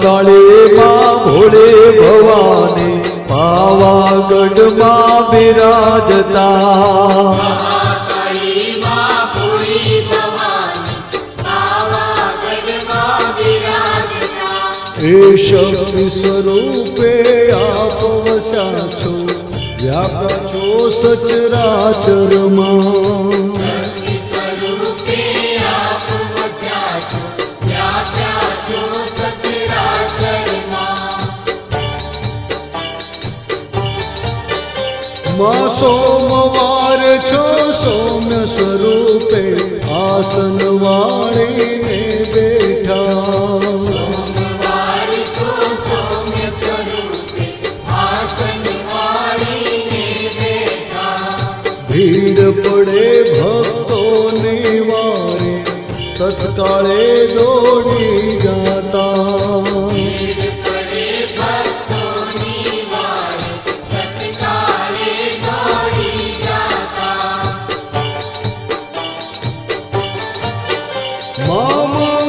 મહાકાળી માં ભોળે ભવાની પાવાગઢમાં બિરાજતા એ શક્તિ સ્વરૂપે આપ વસ્યા છો વ્યાપ્યા છો સચરાચરમાં માં સોમવાર છો સૌમ્ય સ્વરૂપે આસન વાળીને બેઠા ભીડ પડે ભક્તોને વારે તત્કાળે દોડી જાતા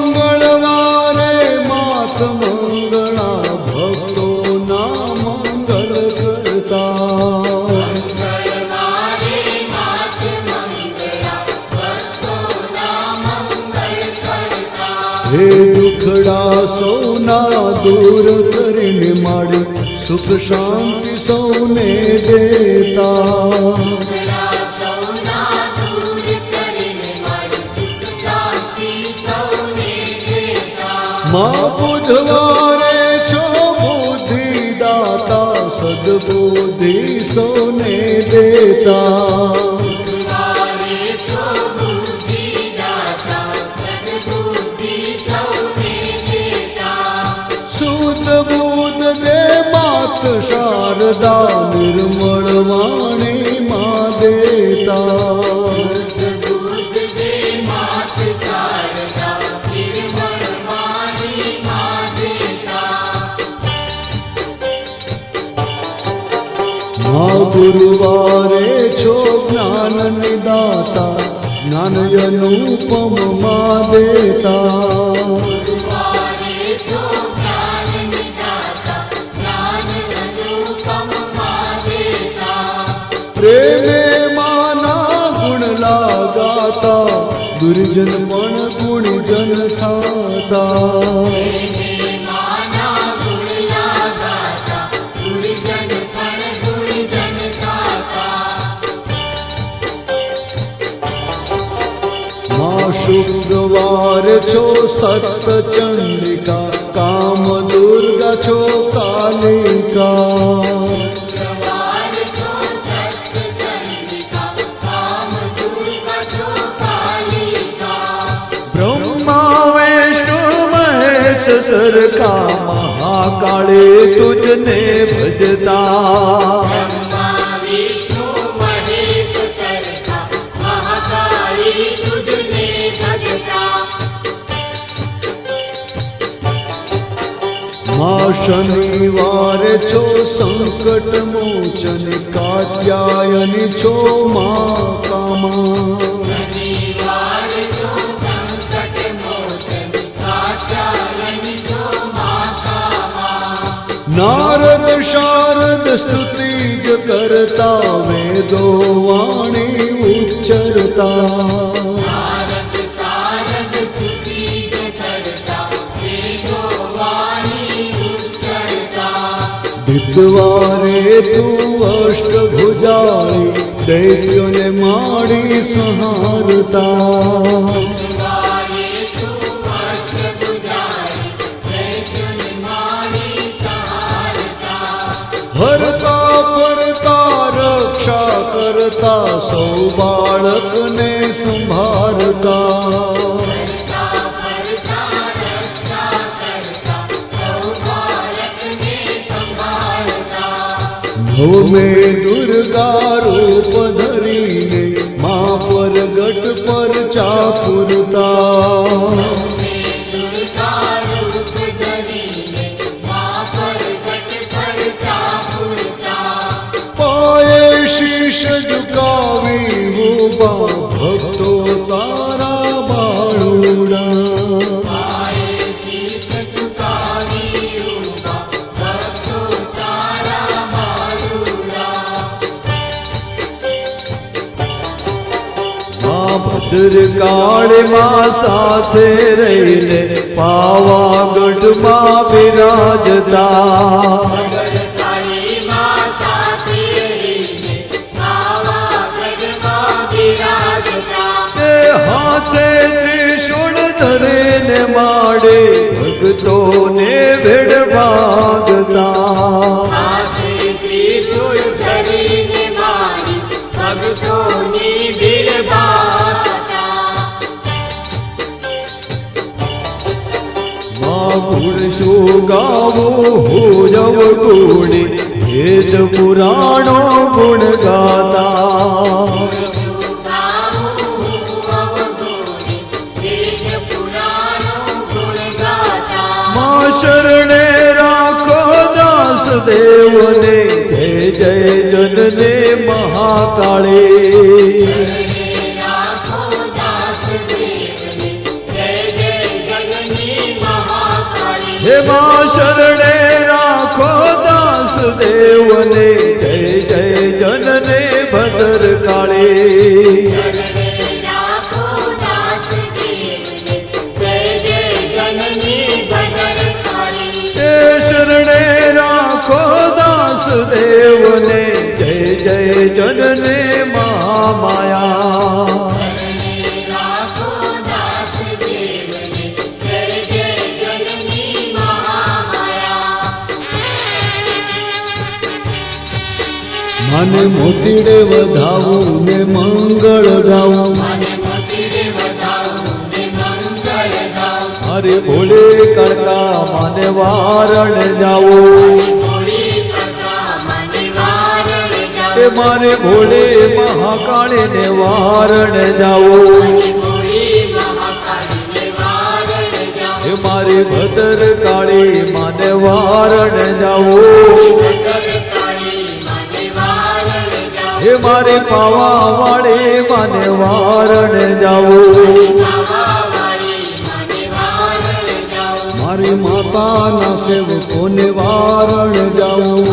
મંગળવારે માત મંગળા ભક્તોના મંગળ કરતા હે દુખડા સૌના દૂર કરીને માડી સુખ શાંતિ સૌને દેતા માં બુધવારે છો બુદ્ધિ દાતા સદબુદ્ધિ સૌને દેતા શુદ્ધ બુદ્ધ દે માત શારદા નિર્મળ વાણી માં દેતા ગુરુવારે છો જ્ઞાન નિદાતા જ્ઞાન અનુપમ માં દેતા પ્રેમે માના ગુણ લાગાતા ગુરુજન પણ ગુણજન થાતા શુક્રવાર છો સત ચંડિકા કામ દુર્ગા છો કાલિકા બ્રહ્મા વિષ્ણુ મહેશ સરખા મહાકાળે તુજને ભજતા માં શનિવારે છો સંકટ મોચન કાત્યાયની છો માં કામા નારદ શારદ સ્તુતિ જ કરતા વેદો વાણી ઉચ્ચરતા દ્વારે તું અષ્ટભુજાળી દૈત્યોને માડી સંહારતા હરતા ફરતા રક્ષા કરતા સૌ બાળકને સંભાળતા ભૌમે દુર્ગા રૂપ ધરીને મા પરગટ પર ચાપુરતા પાયે શીશ ઝુકાવી ઉભા ભક્તો તારા બાળુડા દુર્ગાળીમાં સાથે રહીને પાવાગઢમાં બિરાજતા એ હાથે ત્રિશૂળ ધરીને માડે ભક્તોને ભેડ ભાગતા ગુણ શું ગાવું હું ગુણી વેદ પુરાણો ગુણ ગાતા માં શરણે રાખો દાસ દેવને જય જય જનને મહાકાળી હે માં શરણે રાખો દાસ દેવને જય જય જનને ભદ્ર કાળી હે શરણે રાખો દાસ દેવને જય જય જનને મહામાયા મને મોતીડે વધાવું ને મંગળ ગાવું અરે ભોલે કડકા મને વારણ જાવો એ મારે ભોલે મહાકાળી ને વારણ જાવો એ મારી ભદ્ર કાળી મને વારણ જાવો હે મારે પાવા વાળે મને વારણ જાવો મારી માતાના સેવકોને વારણ જાવું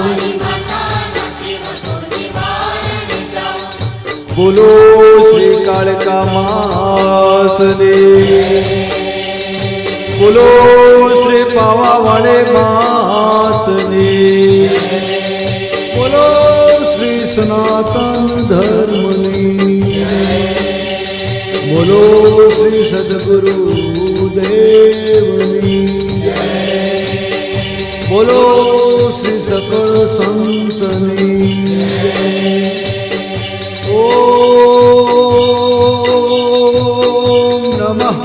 બોલો શ્રી કાળકા માતની બોલો શ્રી પાવા વાળે માતની બોલો શ્રી સનાતન ધર્મની બોલો શ્રી સદગુરુ દેવની બોલો શ્રી સકળ સંતની ઓમ નમઃ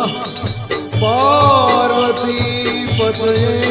પાર્વતી પતયે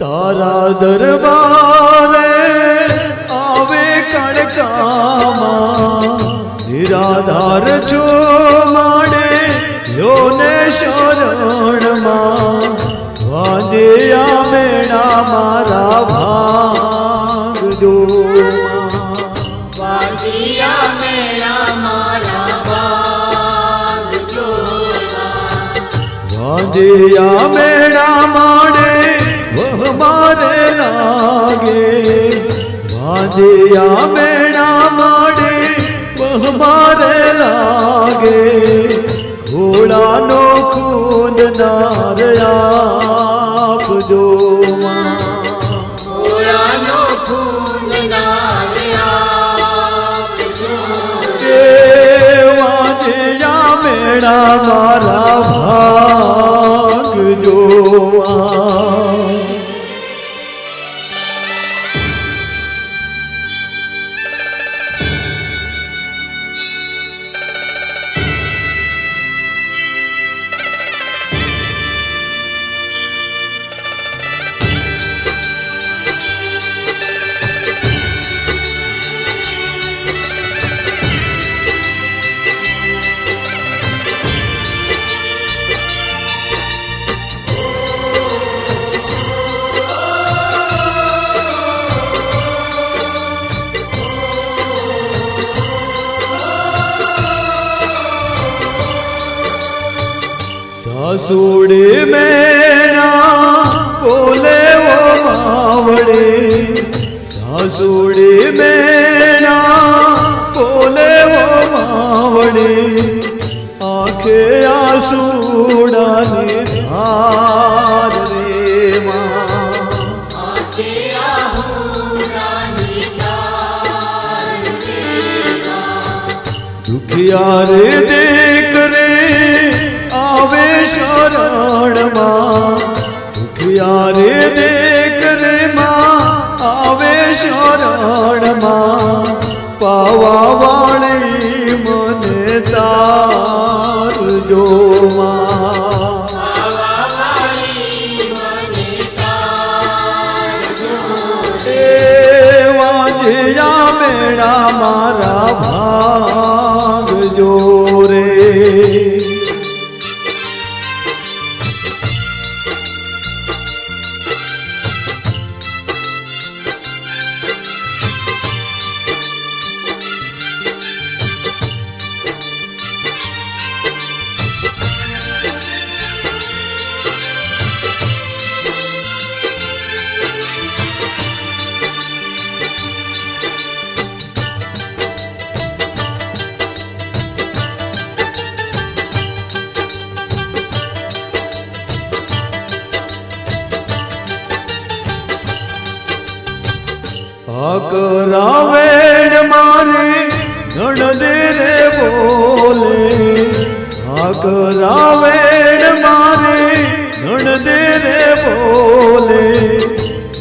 તારા દરબારે આવે કણકામાં નિરાધાર છો માડે યોને શરણમાં વાંજ્યા મેણા મારા ભાગજો વાંજ્યા મેણા મારા ભાગજો વાંજ્યા મેણા માડે મારે લાગે વાંજ્યા મેણા માડે મારે લાગે ઘોડાનો ખૂન નાર આપજો ઘોડાનો ખૂન નાર આપજો મારા ભાગ જોવા. સાસુડી મેણા બોલે ઓ માવડે, સાસુડી મેણા બોલે ઓ માવડે, આંખે આસુડાની ધાર રે માં. આંખે આહુડાની ધાર રે માં. દુખિયા રે દીકરે આવે શરણમાં, દુખિયા રે દીકરે માં આવે શરણમાં, પાવા વાળી મને તારજો માં. આવાવાળી મને તારજો રે. વાજ્યા મેળા મારા ભાગ જો રે. કરાવેણ મારે નણદે રે બોલે, કરાવેણ મારે નણદે રે બોલે,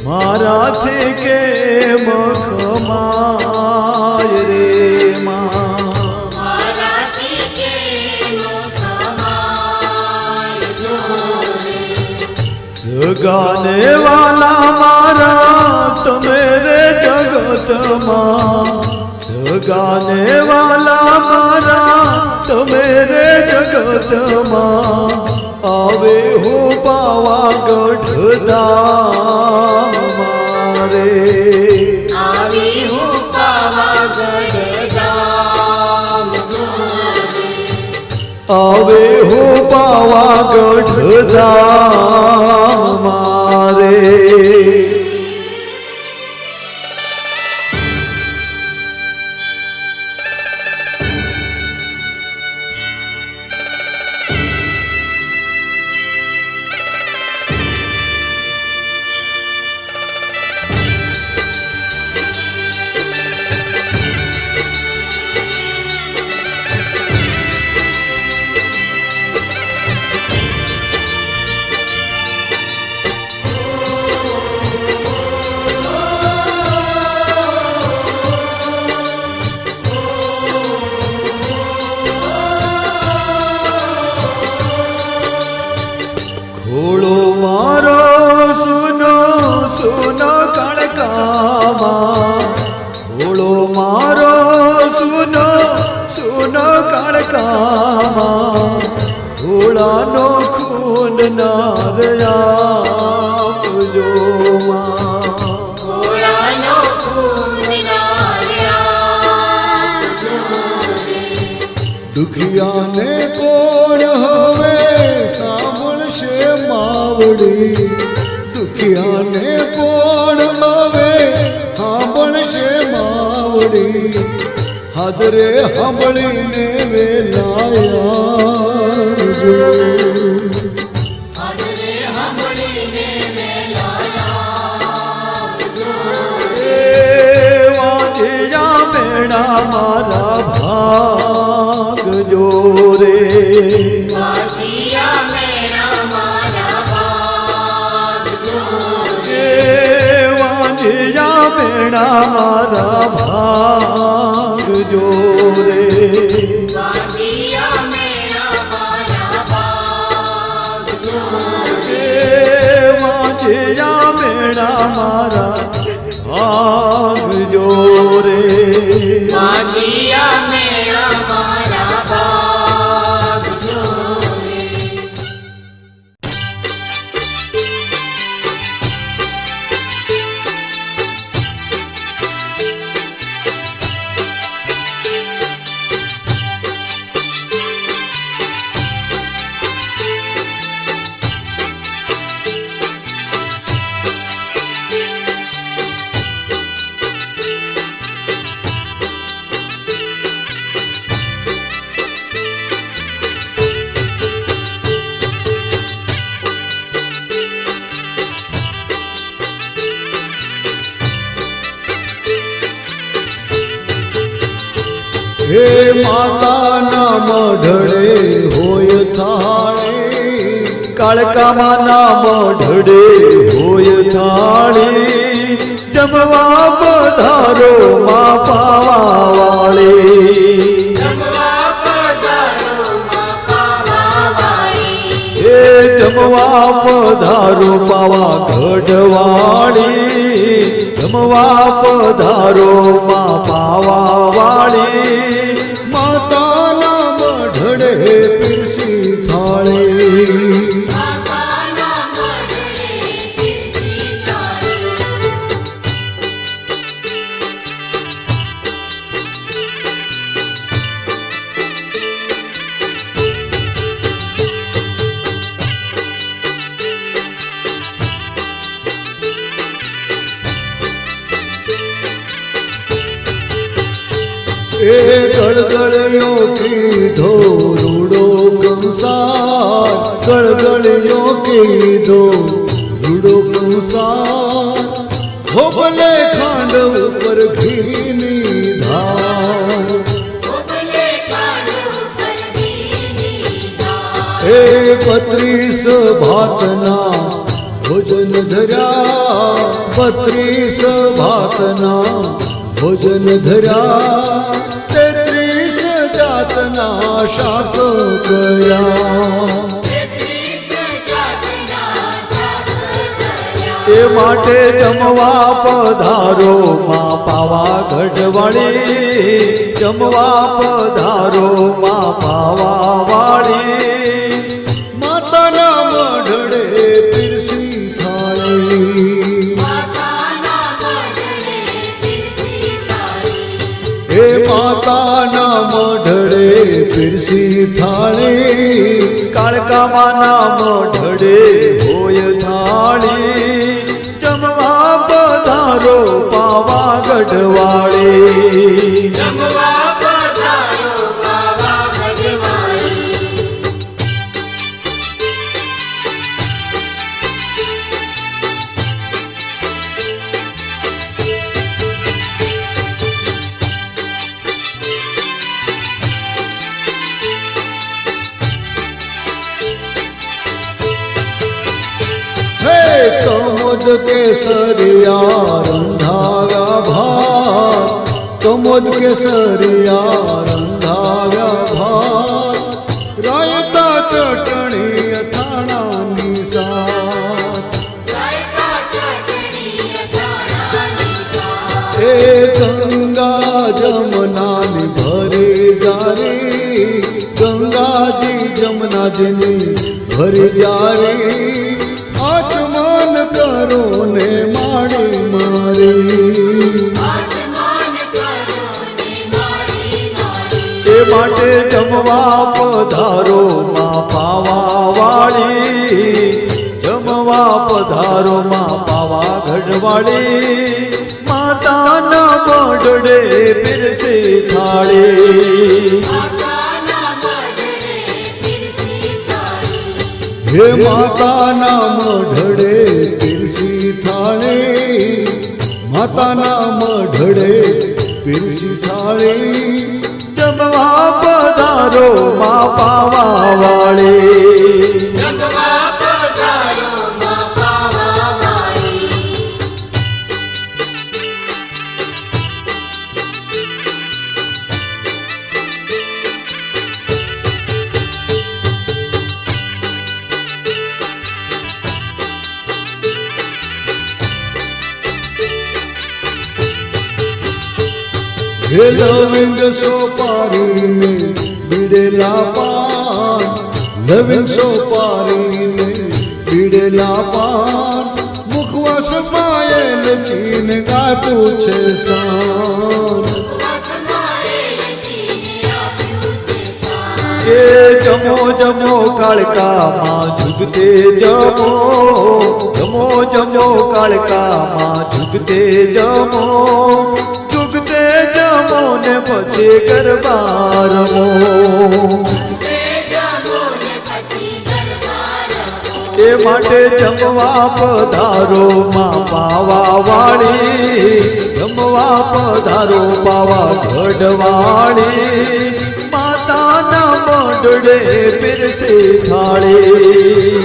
મારાથી કેમ ખમાય રે માં. મારાથી કેમ ખમાય જો રે. સગાને વાલા મારા તમે રે જગતમાં, સગાને વાલા મારા તમે રે જગતમાં, આવે હો પાવાગઢ ધામમાં રે. આવી હું પાવાગઢ ધામ જો રે. આવે હો પાવાગઢ ધામમાં રે. ઘોડો મારો સુનો સુનો કણકામાં, ઘોડો મારો સુનો સુનો કણકામાં, ઘોડાનો ખૂન નારયાપજો માં. ઘોડાનો ખૂન નારયાપજો રે. દુખિયાને કોણ હવે સાંભળશે માવડી, દુખિયાને કોણ હવે સાંભળશે માવડી, હાદરે સાંભળીને વેલાયા. હાદરે સાંભળીને વેલાયા રે. વાજ્યા મેળા મારા ભાગ જો રે. મેણા મારા ભાગજો રે વાજિયા મેળા મારા ભાગજો રે વાજિયા મેણા મારા ભાગજો રે વાજિયા મેળા મારા ભાગજો રે હે માતાના મઢડે હોય થાળી કાળકામાં નામ ઢડે હોય થાળી જમવા પધારો માં પાવા વાળી જમવા પધારો માં પાવા વાળી એ જમવા પધારો પાવા ગઢવાળી જમવા પધારો માં પાવા વાળી માતાના મઢડે પીરસી થાળી માતાના મઢડે પીરસી થાળી એ ગળગળિયો કીધો રૂડો કંસાર ગળગળિયો કીધો રૂડો કંસાર હો ભલે ખાંડ ઉપર ઘીની ધાર ઓબલે કાંડ ઉપર દીની ધાર એ 32 ભાતના ભોજન ધર્યા 32 ભાતના ભોજન ધર્યા 33 જાતના શાક કર્યા એ માટે જમવા પધારો માં પાવા ગઢવાળી જમવા પધારો માં પાવા વાળી માતાના મઢડે પીરસી થાળી માતાના મઢડે પીરસી થાળી હે માતાના મઢડે પીરસી થાળી કાળકામાં નામ ઢડે હોય થાળી જમવા પધારો પાવા ગઢવાળી જમવા પધારો પાવા ગઢવાળી હે કમોદ કેસરિયા રંધાવ્યા ભાત કમોદ કેસરિયા રંધાવ્યા ભાત રાયતા ચટણી અથાણાની સાથ રાયતા ચટણી અથાણાની સાથ એ ગંગા જમનાની ભરી જારી ગંગાજી જમનાજીની ભરી જારી આચમન કરો ને માડી મારી આત્માન કરો ને મારી મારી એ માટે જમવા પધારો માં પાવા વાળી જમવા પધારો માં પાવા ગઢવાળી માતાના મઢડે પીરસે થાળી માતાના મઢડે પીરસી થાળી હે માતાના મઢડે પીરસી થાળી માતાના મઢડે પીરસી થાળી જમવા પધારો માં પાવા વાળી જમવા પધારો માં પાવા વાળી હે લવિંગ સોપારીને બીડેલા પાન, લવિંગ સોપારીને બીડેલા પાન, મુખવાસ માયેલ ચીન ગાતું છે સ્થાન. એ જમો જમો કાળકામાં ઝુકતે જમો, જમો જમો કાળકામાં ઝુકતે જમો, ઝુકતે જમો ને પછી ગરબા રમો. એ માટે જમવા પધારો માં પાવા વાળી, જમવા પધારો પાવા ગઢવાળી, માતાના મોઢડે પીરસે થાળી.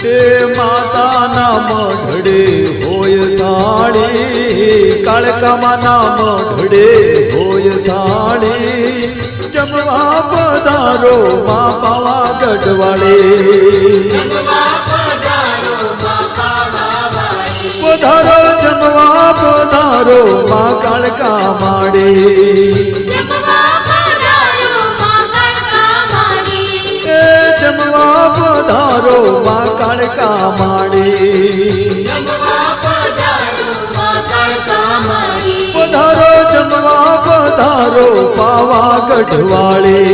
એ માતાના મોઢડે હોય થાળી, કાળકામાના મોઢડે હોય થાળી, જમવા પધારો માં પાવા ગઢવાળી. પધારો જમવા પધારો માં કાળકા માડી, એ જમવા પધારો માં કાળકા માડી. પધારો જમવા પધારો પાવા ગઢવાળી.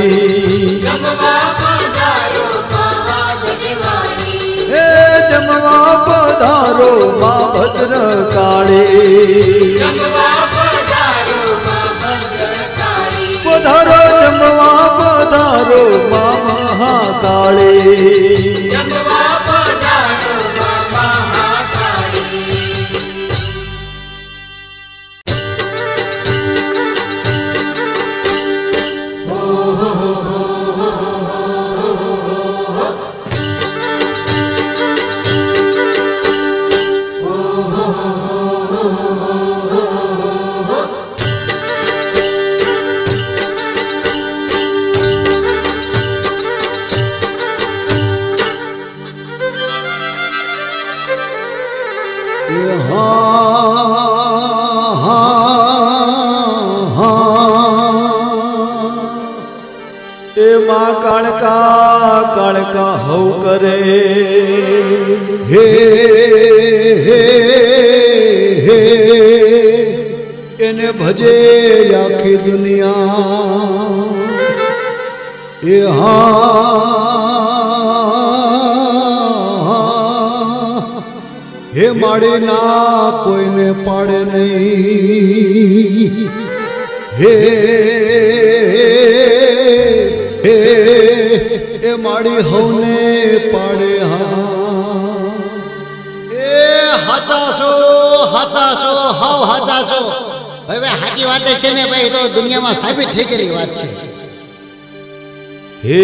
હે જમવા પધારો માં ભદ્રકાળી. પધારો જમવા પધારો માં મહાકાળી. એ માં કાળકા કાળકા હવ કરે, હે હે હે એને ભજે આખી દુનિયા. એ હે માડી ના કોઈને પાડે નહીં. હે એ માડી હવને પાડે. હા એ હાચાશો હાચાશો હાવ હાચાશો. હવે સાચી વાત છે ને ભાઈ, તો દુનિયામાં સાબિત થઈ ગયેલી વાત છે. હે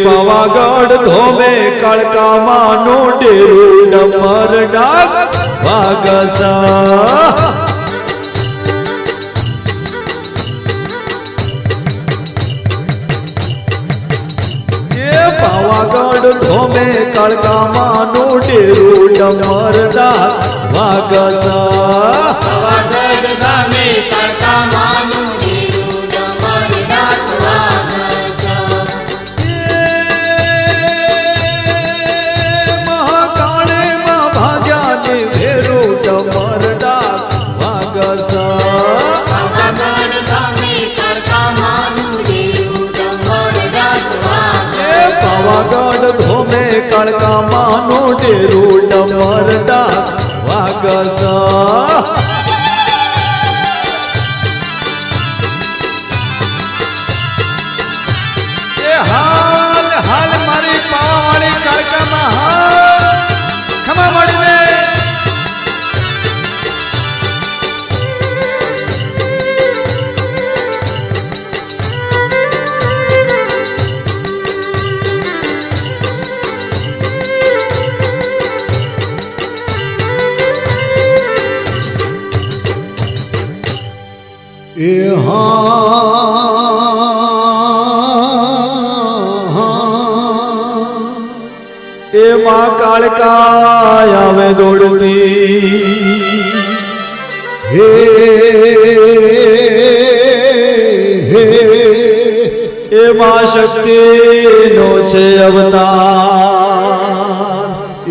પાવાગઢ ધોમે કાળકામાં નો ડેરું ડમર ડાક વાગસા. પાવાગઢ ધોમે કાળકામાં નો ડેરું ડમર ડાક વાગસા. મહાકાળે માં ભાગ્યા ને ભેરો ડમર ડાક વાગસા. પાવાગઢ ધોમે કાળકામાં નો ડેરું ડમર ડાક વાગસા. એ હાલ હાલ મારી પાવાવાળી કાળકામાં હાલ ખમા મળી રે. એ એ માં કાળકા આવે દોડતી, હે હે એમાં શક્તિનો છે અવતાર એ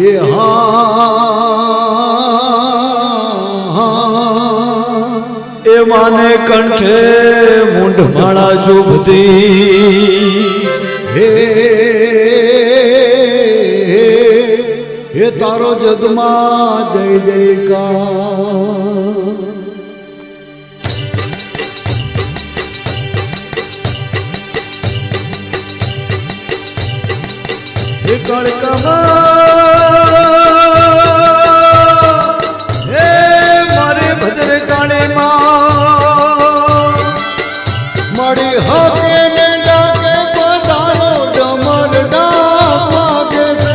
એ માને કંઠે મૂંઢમાળા શુભતી હે હે તારો જગમાં જય જયકાર હે કળકમાં હે મારે ભદ્ર કાળીમાં મળી હકે ને ડાકે પધારો ડમર ડાક વાગે છે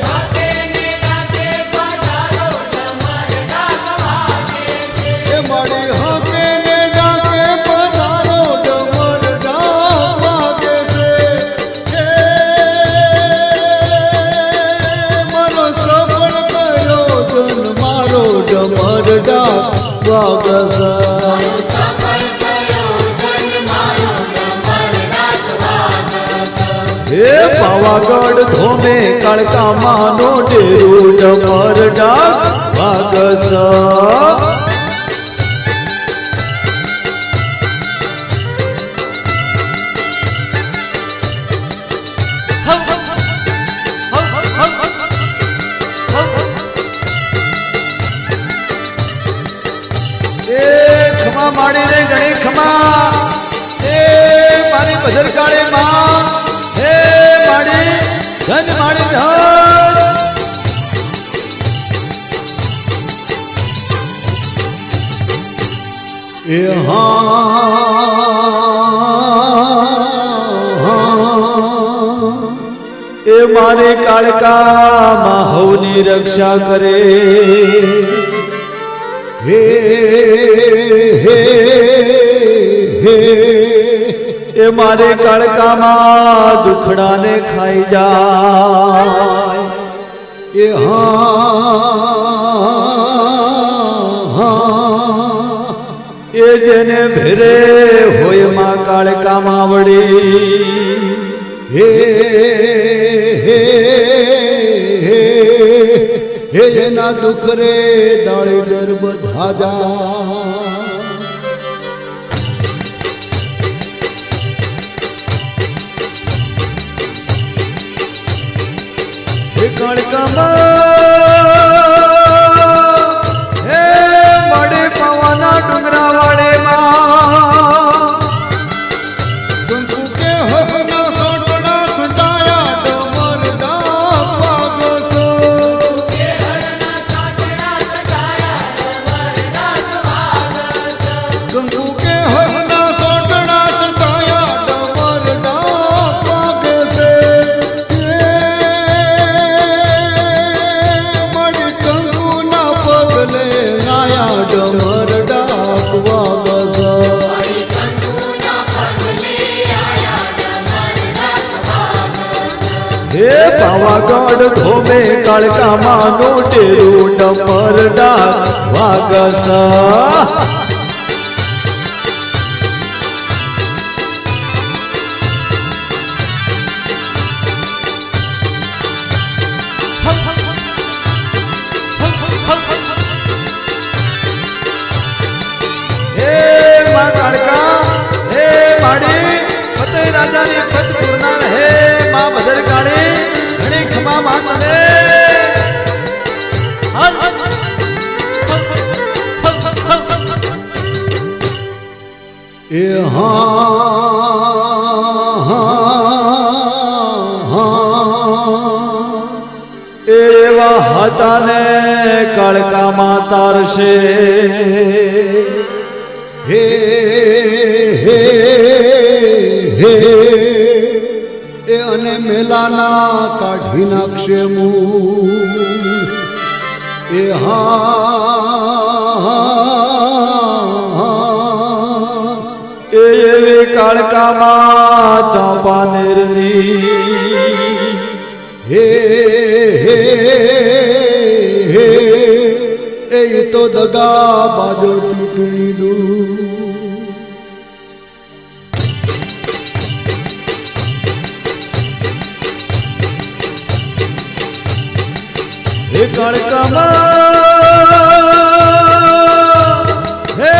હાકે ને ડાકે પધારો ડમર ડાક વાગે છે એ મળી હકે ને ડાકે પધારો ડમર ડાક વાગે છે હે મનો સફળ કર્યો જન મારો ડમર ડાક વાગે છે સફળ કયો જન મારો ડમર ડાક વાગે છે હે પાવાગઢ ધોમે કાળકામાનો ડેરું ડમર ડાક વાગસ એ ખમા માડીને ગણી ખમા એ મારી ભદ્રકાળી માં હે માડી ધન માડી ધન એ એ મારી કાળકા હવની રક્ષા કરે હે હે હે એ મારી કાળકામાં દુખડાને ખાઈ જાય એ એ જેને ભેરે હોય માં કાળકામાં વળી હે હે હે એના દુઃખ રે દાળી દર બધા જા હે કાળકામાં હે મળે પવના ડુંગરા વાળેમાં કંકુ કે હકના સોટડા સજાયા ડમર ડાક વાગસો કે હરના છાટડા સજાયા ડમર ડાક વાગે છે કંકુ કે હકના સોટડા સજાયા ડમર ડાક વાગે છે મળી કંકુના પગલે આયા ડમર ડાક વાગસો વળી કંકુના પગલે આયા ડમર ડાક વાગે છે હે પાવાગઢ ધોમે કાળકામાનો ડેરું ડમર ડાક વાગસ હે માં કાળકા હે માડી ફતેહ રાજાની ફત પૂરનાર હે માં ભદ્રકાળી ઘણી ખમા માં તને એ એવા હાથાને કાળકામાં તારશે હે હે હે એ અને મેલાના કાઢી નાખશે મૂળ એ એ એવી કાળકામાં ચાંપાનેરની હે હે હે એ તો દગા બાજો ટીકણી દૂર હે કાળકામાં હે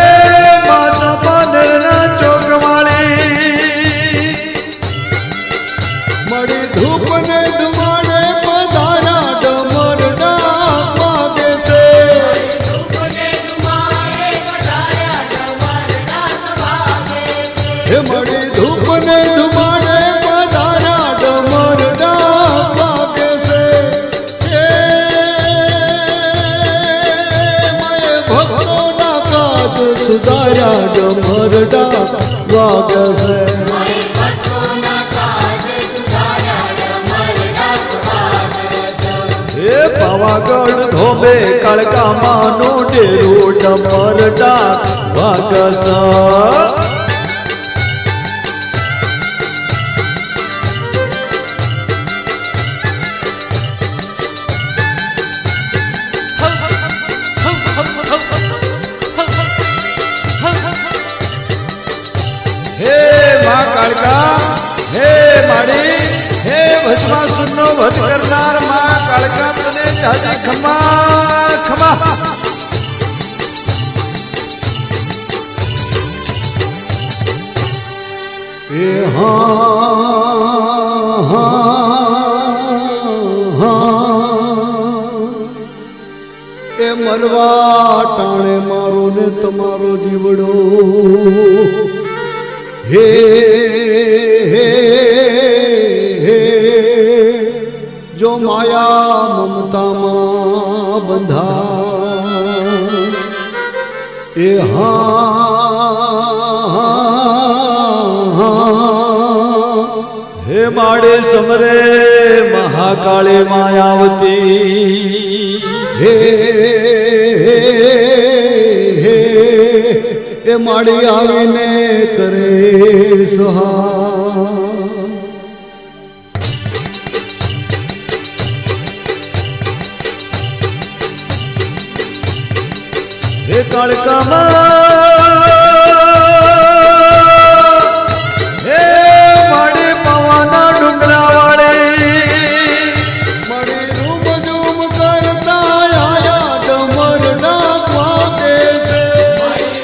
માતા પાદરના ચોકવાળી મળી ધૂપ ને ધુમાડે પધારા ડમર ડાક વાગે છે ધૂપને ધુમાડે પધાર્યા ડમર ડાક વાગે છે. હે મળી ધૂપ ને ધુમાડે પધારા ડમર ડાક વાગે છે એ મય ભક્તોના કાજ સુધાર્યા ડમર ડાક વાગે છે મારી ભક્તોના કાજ સુધાર્યા ડમર ડાક વાગે છે. હે પાવાગઢ ધોબે કાળકામાંનો ડેરો ડમર ડાક વાગસ હે મા કાળકા હે માડી હે ભસ્માસુરનો વધ કરનાર મા કાળકા તને જાજી ખમા ખમા એ હા એ મરવા ટાણે મારો ને તમારો જીવડો હે હે હે જો માયા મમતામાં બંધા એ હા હે માડે સમરે મહાકાળે માયાવતી હે એ માડી આવીને કરે સહા હે કાળકામાં હે માડે પવાના ડુંગરા વાળી મળી રૂમ ઝૂમ કરતા આયા ડમર ડાક વાગે છે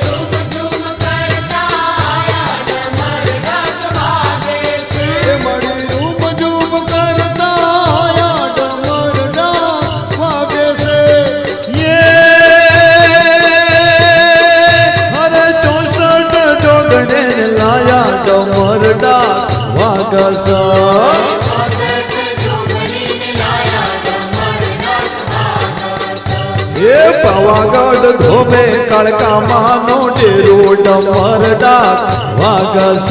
ઝૂમ ઝૂમ કરતા આયા ડમર ડાક વાગે છે. એ મળી રૂમ ઝૂમ કરતા આયા ડમર ડાક વાગે છે હરે 64 જોગણે લાયા ડમર ડાક વાગસ જોગણીને લાયા ડમર ડાક વાગે છે. હે પાવાગઢ ધોબે કાળકામાંનો ડેરો ડમર ડાક વાગસ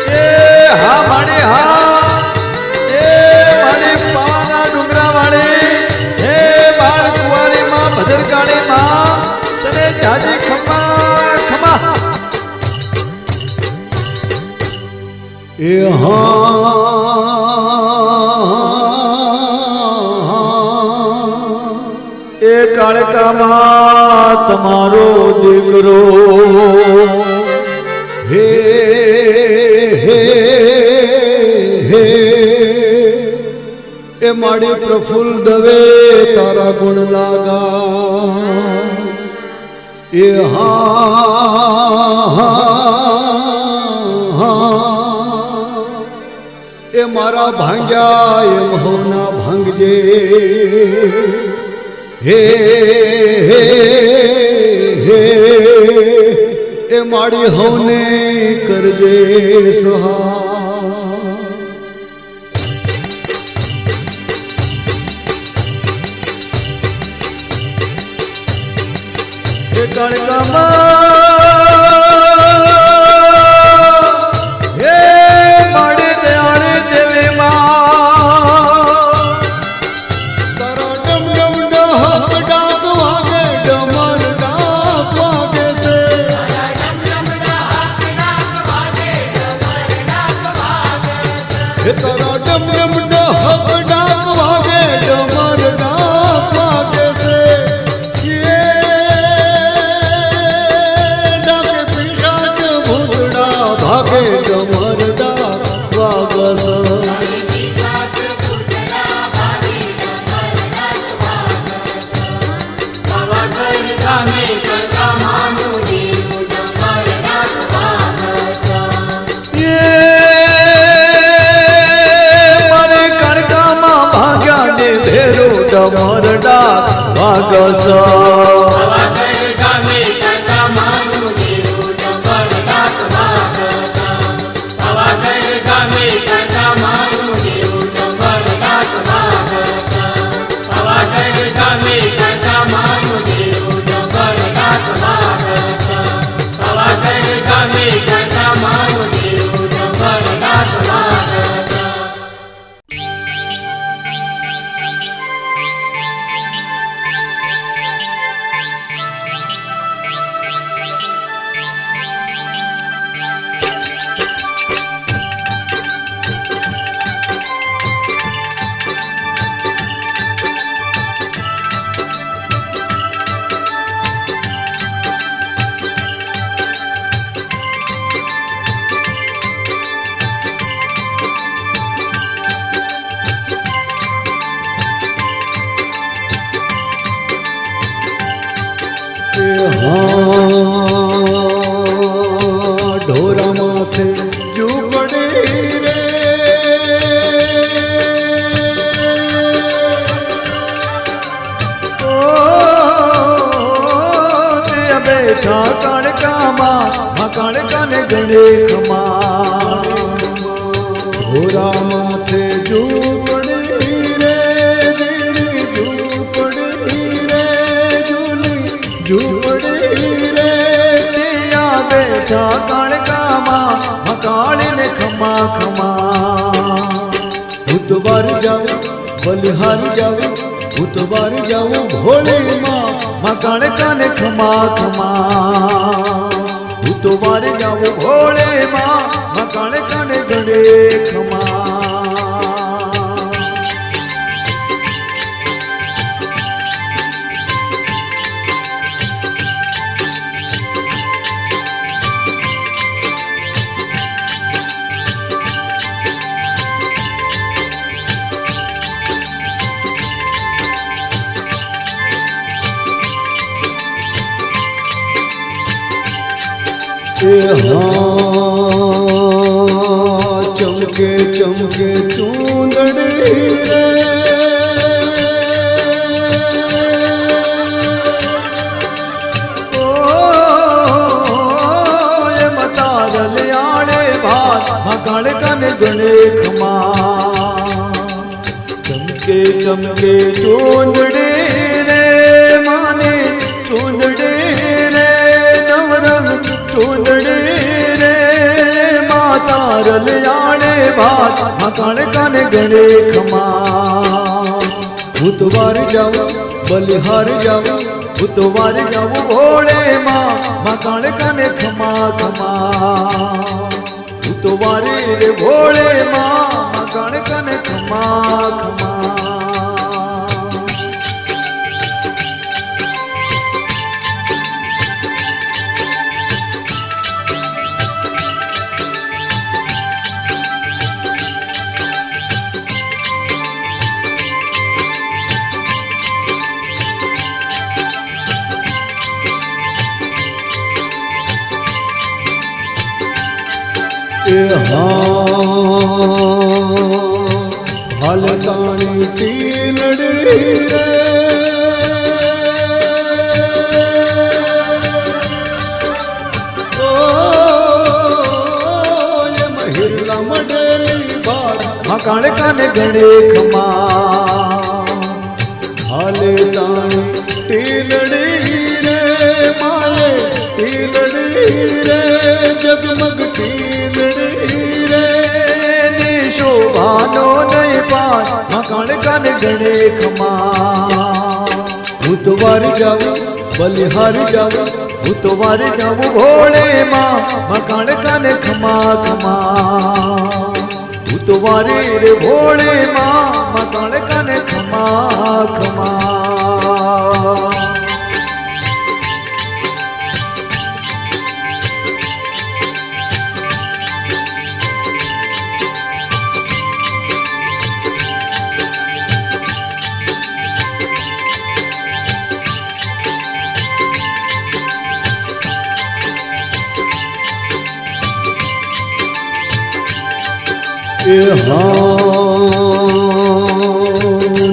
એ હા માડી હા એ માડી પવાના ડુંગરા વાળી હે બાળ કુંવારી માં ભદ્રકાળી માં તને જાજી ખમા ખમા એ હા એ કાળકામાં તમારો દીકરો હે હે હે એ માડી પ્રફુલ્લ દવે તારા ગુણ લાગા એ હા એ મારા ભાંગ્યા એમ હોના ભાંગજે હે હે હે એ માડી હવને કરજે સહા એ કાળકામાં હે માડી દયાળી દેવી માં તારા ડમ ડમ ડહક ડાક હે તારા ડમ ડમ ડહક ડાક વાગે ડમર ડાક વાગે છે એ ડાકે પિશાચ ભૂતડા ભાગે ડમર ડાક વાગે છે પિશાચ ભૂતડા ભાગે ડમર ડાક વાગે છે પાવાગઢ ગામે કરતા માનું દેવું ડમર ડાક વાગે છે મારે કણકામાં ભાગ્યા ને ભેરો ડમર ડાક વાગસ પાવાગઢ ગામે કરતા માનું દેવું ડમર ડાક વાગે છે પાવાગઢ ગામે કરતા માનું દેવું ડમર ડાક વાગે છે પાવાગઢ ગામે કરતા માનું દેવું ડમર ડાક વાગે છે પાવાગઢ ગામે કરતા માનું દેવું ડમર ડાક વાગે છે ઢોરા માથે ઝૂંપડી રે બેઠા કણકામાં કણકાને ગણે ખમા ઢોરા માથે ઝૂંપડી રે દીડી ઝૂંપડી રે ઝૂલી ઝૂંપડી રે ત્યાં બેઠા કણકામાં મકાળીને ખમા ખમા ઉતવાર જાવ બલિહાર જાવ ઉતવાર જાવ ભોળી માં મકાણ કાને ખમા ખમા હું તો વારે જાઉં ભોળે માં મકાણ કાને ગણે ખમા ચમકે ચમકે ચૂંદડી રે એ મતારલ આડે ભાત મકાણ કાને ગણે ખમા ચમકે ચમકે ચૂંદડી રે માને ચૂંદડી રે નવરંગ ચૂંદડી રે માતારલ આડે ભાત મકાણ કાને ગણે ખમા ઉતવાર જાવ બલિહાર જાવ હું તો વારે જાઉં ભોળે માં મકાણ કાને ખમા ખમા હું તો વારે રે ભોળે માં મકાણ કાને ખમા ખમા હાલતાણી ટીલડી રે ઓ એ મહિલા મડેલી બાર મકાણ કાને ગણે ખમા હાલે તાણી ટીલડી રે માલે ટીલડી રે જગમગ ટીલડી રે શોભાનો નહીં પાર મકાણ કાને ગણે ખમા હું તો વાર જાઉં બલિહાર જાઉં હું તો વારે જાઉં ભોળે માં મકાણ કાને ખમા ખમા હું તો ભૂતવારી રે ભોળે માં કાળકાને ખમા ખમા એ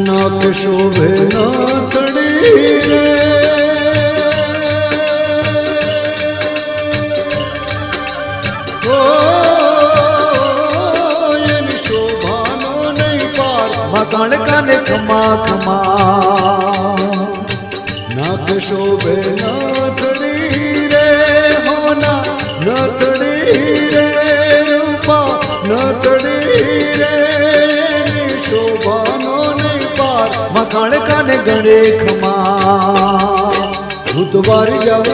નાક શોભે નાથડી રે ઓ એની શોભાનો નહીં પાર કાળકાને ખમા ખમા નાક શોભે નાથડી રે હોના નાથડી રે રૂપા નાથડી રે શોભાનો નહીં પાર કાળકાને ગળે ખમા ભૂતવારી જાવ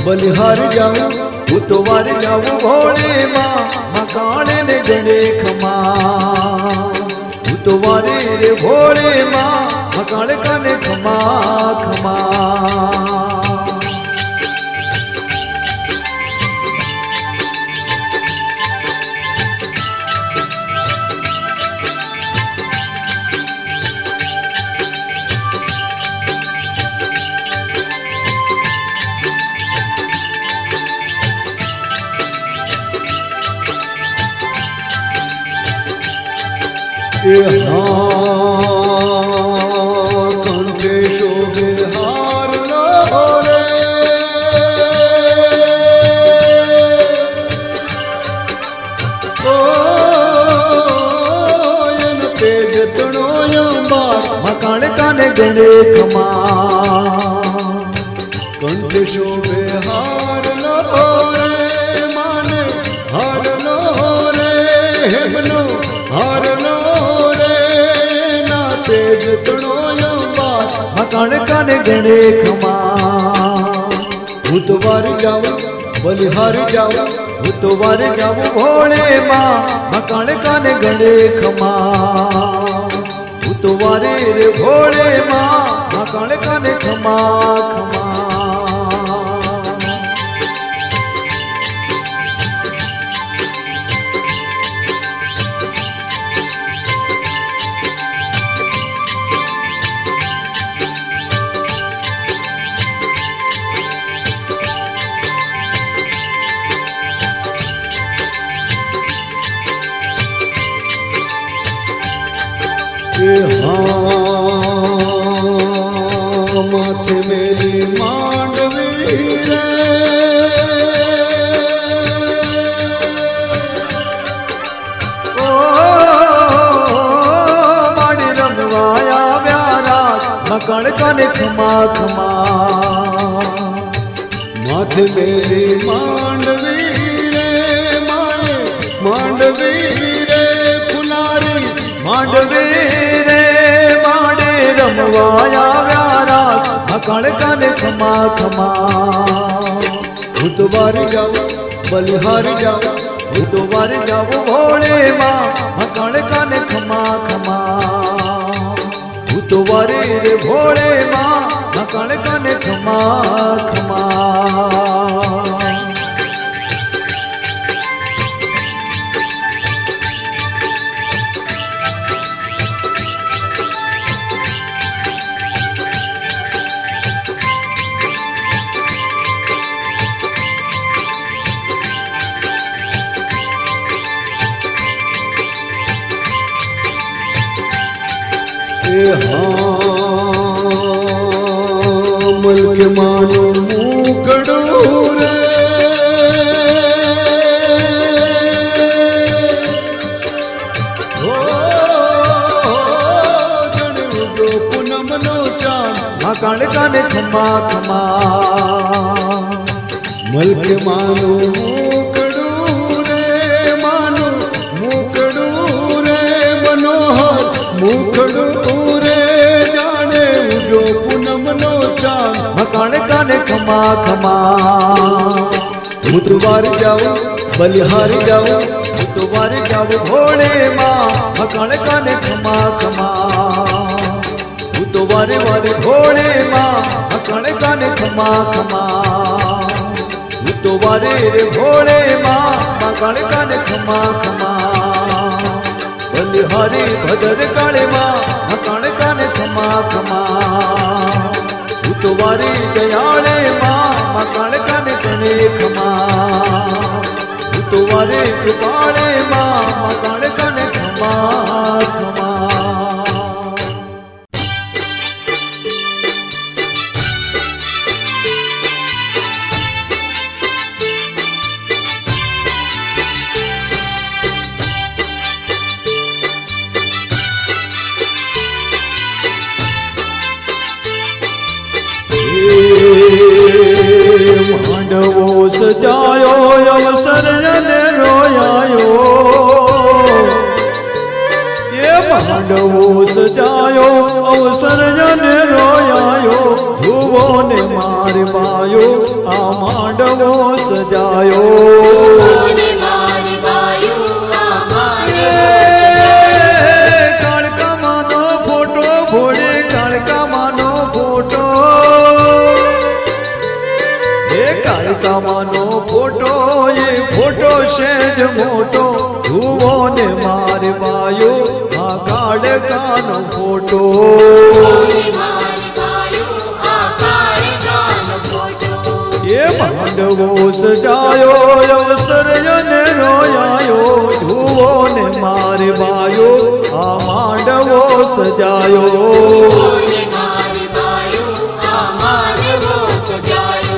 બલિહારી જાવ ભૂતવારી જાવું ભોળે માં કાળે ને ગળે ખમા ભૂતવારી રે ભોળે માં કાળકાને ખમા ખમા એ કંઠે શોભે હાર લો રે ઓ એન તેજ તણો અંબાર કાળકાને ગળે ખમા કંઠે શોભે હાર લો રે માને હાર લો રે હેમનો હાર લો તેજ તણો અંબાર કાળકાને ગળે ખમા ભૂતવારી જાવ બલિહારી જાવ ભૂતવારી જાવું ભોળે માં કાળકાને ગળે ખમા ભૂતવારી રે ભોળે માં કાળકાને ખમા ખમા માથે મેલી માંડવી રે ઓ માડી રમવાયા વ્યારા કાળકાને ખમા ખમા માથે મેલી માંડવી રે માને માંડવી રે ફુલારી માંડવી રે માડે રમવાયા વ્યારા કાળકાને ખમા ખમા ભૂતવારી જાવ બલિહારી જાવ ભૂતવારી જાવું ભોળે માં કાળકાને ખમા ખમા ભૂતવારી રે ભોળે માં કાળકાને ખમા ખમા મલકે માનો મુકડું રે પૂનમનો ચાંદ કાળકાને ખમા ખમા મલકે માનો મુકડું રે માનો મુકડું રે મનોહર મુકડું રે જાણે ઉગ્યો પૂનમનો ચાંદ કાળકાને ખમા ખમા ભૂતવારી જાવ બલિહારી જાઉં હું તો વારે જાવ ભોળે માં કણ કાને ખમા ખમા હું તો વારે વારે ભોળે માં કણ કાને ખમા ખમા હું તો વારે રે ભોળે માં કણ કાને ખમા ખમા બલિહારી ભદર કાળે માં કણ કાને ખમા ખમા હું તો વારે દયાળે માં કણ કાને કણે ખમા તો વારે કૃપાળે માં કાળ કાને ખમા ખમા માંડવો સજાયો અવસર અને રોયાયો એ માંડવો સજાયો અવસર અને રોયાયો ધુવો ને માર બાયો આ માંડવો સજાયો ઓને મારી બાયું આ માંડવો કાળકા માનો ફોટો ફોડે કાળકા માનો ફોટો કાળકા માનો ફોટો એ ફોટો છે જ મોટો ધુવો ને માર બાયો આ કાળકાનો ફોટો ઓને મારી બાયું આ કાળકાનો ફોટો એ માંડવો સજાયો અવસર અને રોયાયો ધુવો ને માર બાયો આ માંડવો સજાયો ઓને મારી બાયું આ માંડવો સજાયો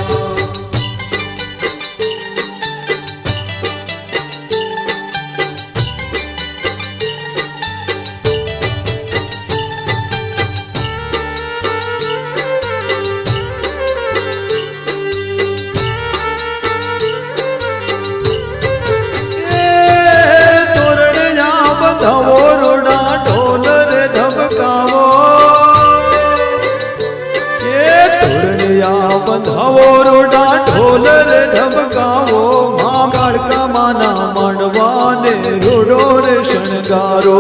બંધાવો રોડા ઢોલ રે ઢબકાવો મા કાળકા માના માંડવાને રોડો રે શણગારો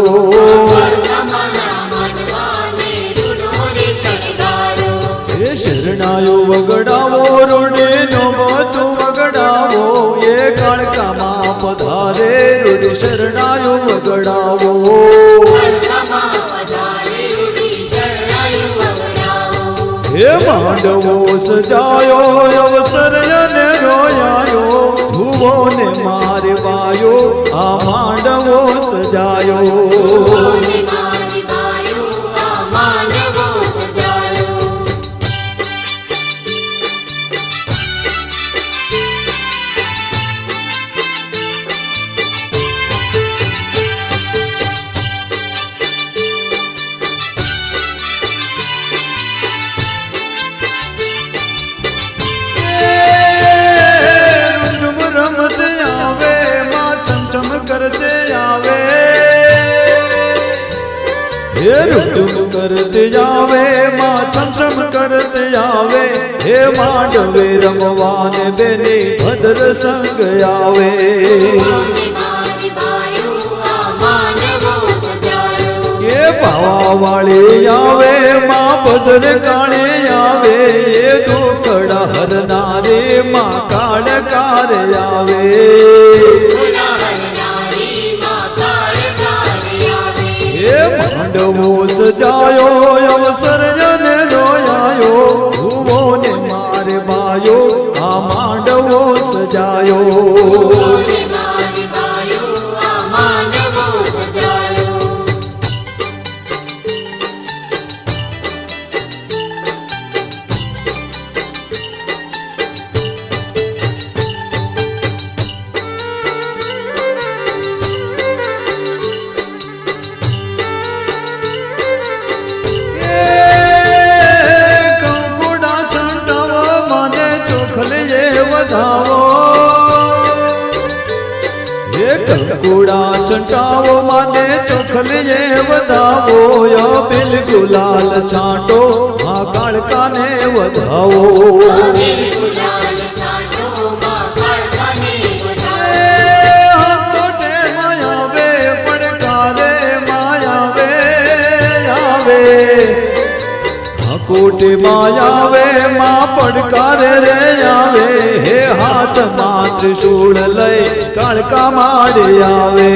એ શરણાયો વગડાવો રોડે નો બધું વગડાવો એ કાળકામાં પધારે રોડે શરણાયો વગડાવો હે માંડવો સજાયો અવસર અને રોયાયો ધુવો ને માર બાયો આ માંડવો સજાયો करते आवे हे रुटुम करते आवे माँ चमचम करते आवे हे मांडवे रमवाने बेनी भद्र संग आवे ये पावा वाले आवे माँ भद्र काले आवे ये दुखड़ा हरनारे माँ काड़कार आवे માંડવો સજાયો અવસર અને રોયાયો ધુવો ને માર બાયો આ માંડવો સજાયો કંકુડા ચંટાવો માને ચોખલીએ વધાવો યો બિલ ગુલાલ છાંટો મા કાળકાને વધાવો મકોટીમાં આવે માં પડકારે રે આવે હે હાથમાં ત્રિશૂળ લઈ કાળકા માડે આવે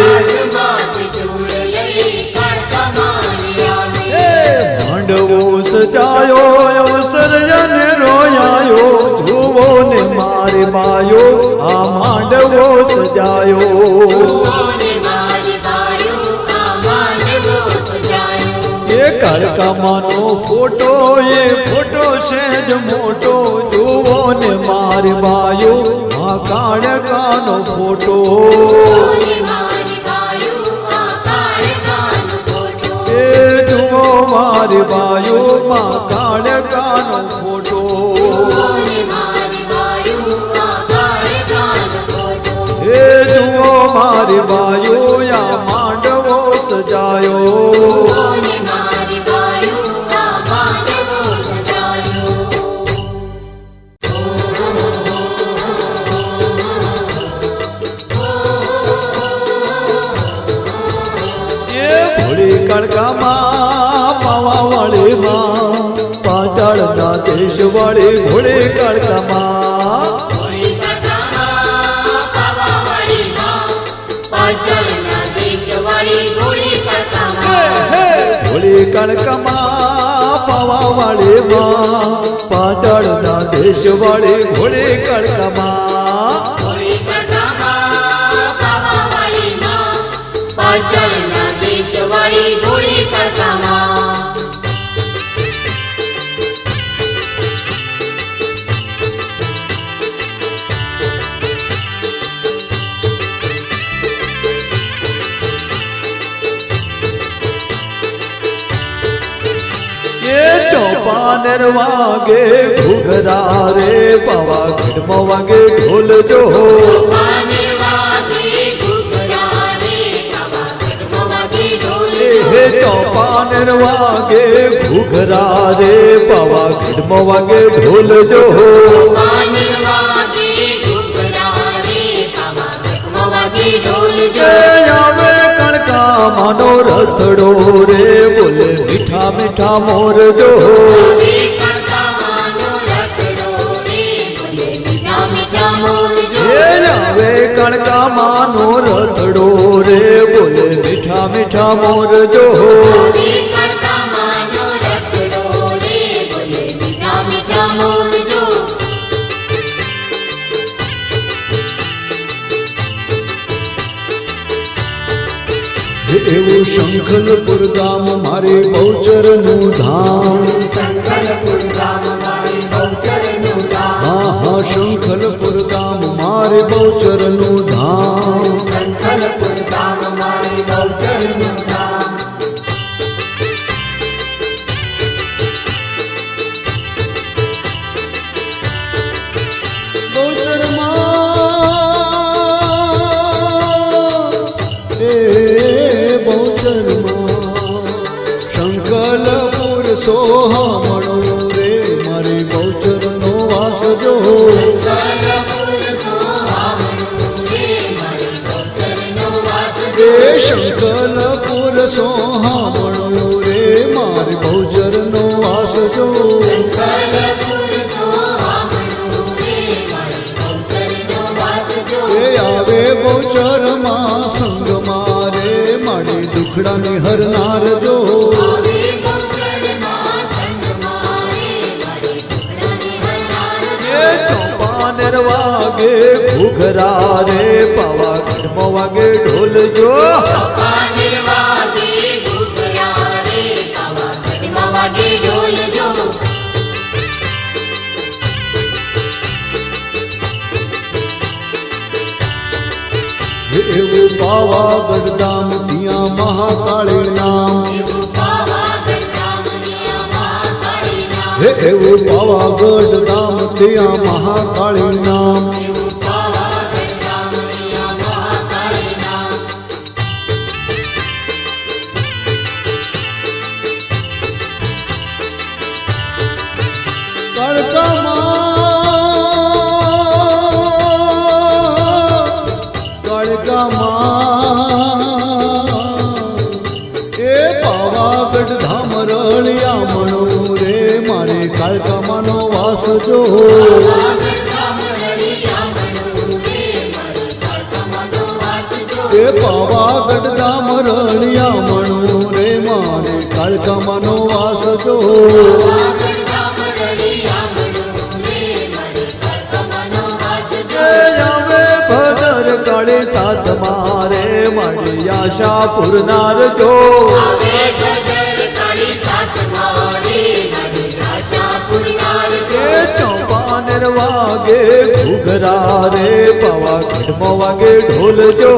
હાથમાં ત્રિશૂળ લઈ કાળકા મારી આવે. માંડવો સજાયો અવસર જને રોયાયો જુઓ ને મારી બાયો આ માંડવો સજાયો ભુવને મારી બાયો આ માંડવો સજાયો. એ કાળકામાનો ફોટો એ ફોટો છે જ મોટો જુઓ ને મારી બાયો આ કાળકાનો ફોટો ભુવને મારી બાયો આ કાળકાનો ફોટો. એ જુઓ મારી બાયો માં કાળકાનો ફોટો ભુવને મારી બાયો આ કાળકાનો ફોટો. એ જુઓ મારી બાયો યા માંડવો સજાયો ભુવને મારી બાયો આ માંડવો સજાયો. એ ભોળી કાળકામાં પાવા વાળી માં પાછળના દેશ વાળી ભોળી કાળકામાં ભોળી કાળકામાં પાવાવાળી માં, પાછળના દેશવાળી ભોળી કાળકામાં. ભોળી કાળકામાં પાવા વાળી માં પાછળના દેશ વાળી ભોળી કાળકામાં ભોળી કાળકામાં પાવાવાળી માં, પાછળના દેશવાળી ભોળી કાળકામાં. એ ચોપાનેર વાગે ઘૂઘરા રે પાવાગઢમાં વાગે ઢોલ જો વાને વાગે ઘૂઘરા રે, પાવાગઢમાં વાગે ઢોલ હે ચોપાનેર વાગે ઘૂઘરા રે પાવાગઢમાં વાગે ઢોલ જો વાને વાગે ઘૂઘરા રે, પાવાગઢમાં વાગે ઢોલ એ આવે કણકામાનો રથડો રે બોલે મીઠા મીઠા મોર જો આવે કાળકામાનો રથડો રે, બોલે મીઠા મીઠા મોર જો. એ આવે કણકામાનો રથડો રે બોલે મીઠા મીઠા મોર જો આવે કાળકામાનો રથડો રે, બોલે મીઠા મીઠા મોર જો. એવું શંખલપુર ગામ મારે બહુચરનું ધામ હા હા શંખલપુર ગામ મારે બહુચરનું ધામ બહુચરમાં એ બહુચરમાં શંખલપુર સોહામણું રે મારે બહુચરનો વાસ જો કલપુર સોહામણું રે, મારી બહુચરનો વાસ જો. એ શંખલપુર સોહામણું રે મારે બહુચરનો વાસ જો કલપુર સોહામણું રે, મારી બહુચરનો વાસ જો. એ આવે બહુચરમાં સંગ મારે મારી દુખડાને હરનાર જો આવે બહુચરમાં સંગ મારે, મારી દુખડાને હરનાર જો. એ ચોપાનેર વાગે ઘૂઘરા રે પાવાગઢમાં વાગે ઢોલ જો પાનેર વાગે ઘૂઘરા રે, પાવાગઢમાં વાગે ઢોલ જો. એવું પાવાગઢ ધામ ત્યાં મહાકાળી નામ એવું પાવાગઢ ધામનિયા મહાકાળી નામ. એવું પાવાગઢ ધામ ત્યાં મહાકાળી નામ એવું પાવાગઢ ધામનિયા મહાકાળી નામ. કાળકામાં એ પાવાગઢ ધામ રળિયા મણું વાસજો એ પાવાગઢ ધામ રળિયામણું રે મારે કાળકામાનો વાસજો આવે ભદર કાળી સાત મારે મારી આશા પૂરનાર જો ચોપાનેર વાગે ઘૂઘરા રે પાવાગઢમાં વાગે ઢોલ જો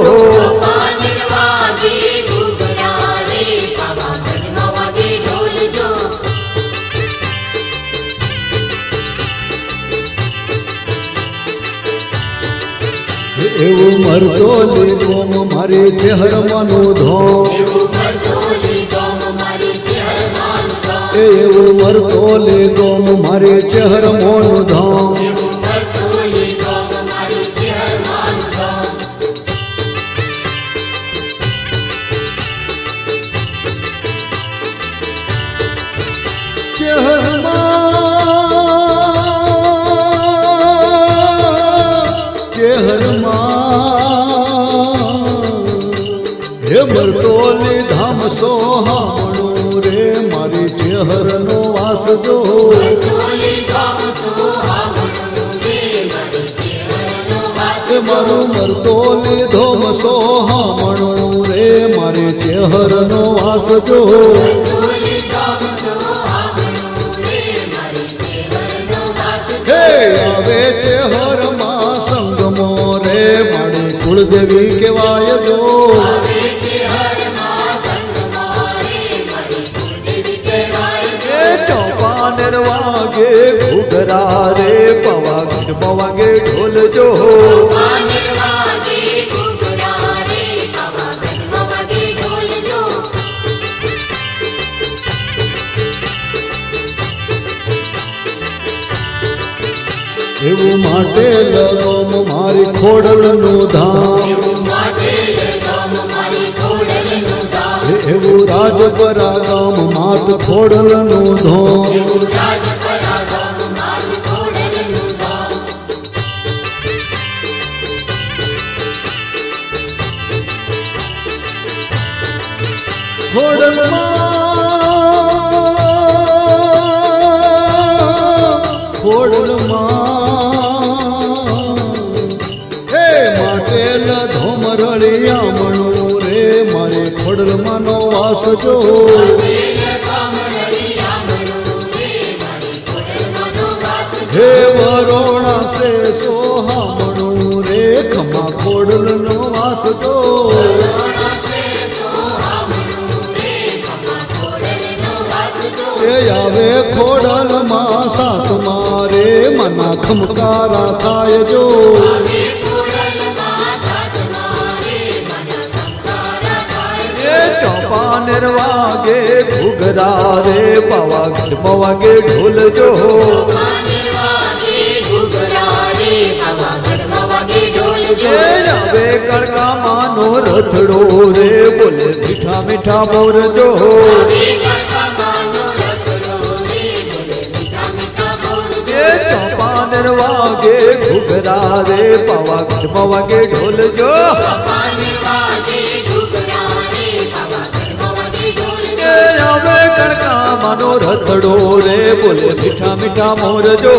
એવું મરતો લીધોમ મારે ચહેરમાંનું ધોમ એવું મરતો લીધોમ મારે ચહેરમાંનું ધોમ હે મરતોલી ધામ સોહામણું રે મારી ચેહરનો વાસજો મારું મરતોલી ધામ સોહામણું રે મારી ચેહરનો વાસજો હે આવે ચેહરમાં સંગમો રે મારી કુળદેવી કહેવાય જો ચોપાનેર વાગે ઘૂઘરા રે પાવાગઢમાં વાગે ઢોલ જો એવું માટે લગમ મારી ખોડલનું ધામ એવું રાજપરા ગામ માત ખોડલનું ધામ ખોડલમાં હે માટેલ ધોમ રળિયામણું રે મારે ખોડલમાંનો વાસજો હે વરોણા સે સોહામણું રે ખમા ખોડલનો વાસજો એ આવે ખોડલમાં સાત મારે મના ખમકારા થાય જો ચોપાનેર વાગે ઘૂઘરા રે પાવાગઢમાં વાગે ઢોલ જો હવે કડકામાનો રથડો રે બોલે મીઠા મીઠા મોર જો ચોપાનેર વાગે ઘૂઘરા રે પાવાગઢમાં વાગે ઢોલ જો હવે કડકામાનો રથડો રે બોલે મીઠા મીઠા મોર જો